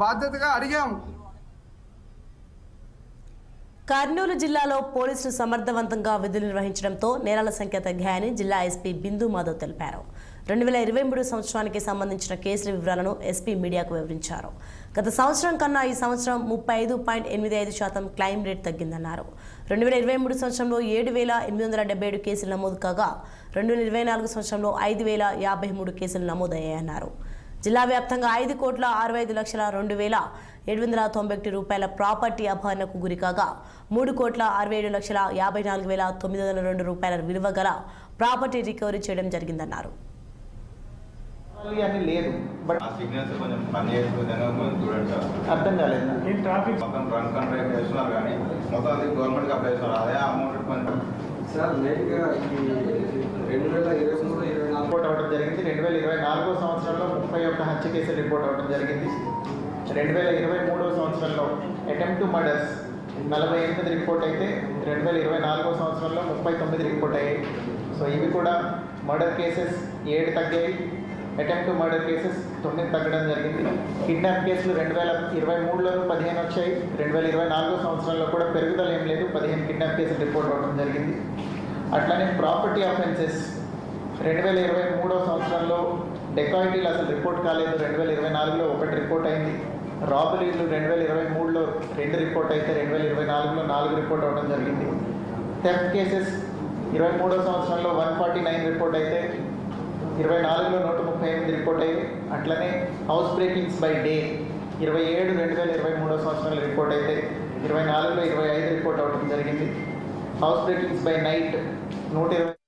బాధ్యతగా అడిగాము. కర్నూలు జిల్లాలో పోలీసులు సమర్థవంతంగా విధులు నిర్వహించడంతో నేరాల సంఖ్య తగ్గాయని జిల్లా ఎస్పీ బిందు మాధవ్ తెలిపారు. 2023 సంవత్సరానికి సంబంధించిన కేసుల వివరాలను ఎస్పీ మీడియాకు వివరించారు. గత సంవత్సరం కన్నా ఈ సంవత్సరం 35.85% క్లైమ్ రేట్ తగ్గిందన్నారు. 2023 సంవత్సరంలో 7,877 కేసులు నమోదు కాగా 2024 సంవత్సరంలో 5,053 కేసులు నమోదయ్యాయన్నారు. జిల్లా వ్యాప్తంగా 5,65,02,791 రూపాయల ప్రాపర్టీ అపహరణకు గురికాగా 3,67,54,902 రూపాయల విలువ గల ప్రాపర్టీ రికవరీ చేయడం జరిగిందన్నారు. లేదు బట్ సిగ్నల్స్ కొంచెం పని చేసుకుంటేనే చూడండి సార్. అర్థం కాలేదు. ట్రాఫిక్ మొత్తం రన్ కంట్రాక్ట్ చేస్తున్నారు కానీ మొత్తం అది గవర్నమెంట్కి అప్లై చేస్తున్నారు. అదే అమౌంట్ కొంచెం సార్ మెయిన్గా ఈ 2023-24 రిపోర్ట్ అవ్వడం జరిగింది. 2024 సంవత్సరంలో 31 హత్య కేసులు రిపోర్ట్ అవ్వడం జరిగింది. 2023 సంవత్సరంలో అటెంప్ట్ టు మర్డర్స్ 48 రిపోర్ట్ అయితే 2024 సంవత్సరంలో 39 రిపోర్ట్ అయ్యాయి. సో ఇవి కూడా మర్డర్ కేసెస్ 7 తగ్గాయి. అటెంప్ట్ టు మర్డర్ కేసెస్ 9 తగ్గడం జరిగింది. కిడ్నాప్ కేసులు 2023లో 15 వచ్చాయి. 2024 సంవత్సరంలో కూడా పెరుగుదల ఏం లేదు, 15 కిడ్నాప్ కేసులు రిపోర్ట్ అవ్వడం జరిగింది. అట్లానే ప్రాపర్టీ అఫెన్సెస్ 2023 సంవత్సరంలో డెకాయిటీలు అసలు రిపోర్ట్ కాలేదు. 2024లో 1 రిపోర్ట్ అయింది. రాబరీలు 2023లో 2 రిపోర్ట్ అయితే 2024లో 4 రిపోర్ట్ అవ్వడం జరిగింది. థెఫ్ట్ కేసెస్ 23 సంవత్సరంలో 149 రిపోర్ట్ అయితే 24లో 138 రిపోర్ట్ అయ్యి. అట్లనే హౌస్ బ్రేకింగ్స్ బై డే 27 2023 సంవత్సరంలో రిపోర్ట్ అయితే 24లో 25 రిపోర్ట్ అవ్వడం జరిగింది. House breakings by night 120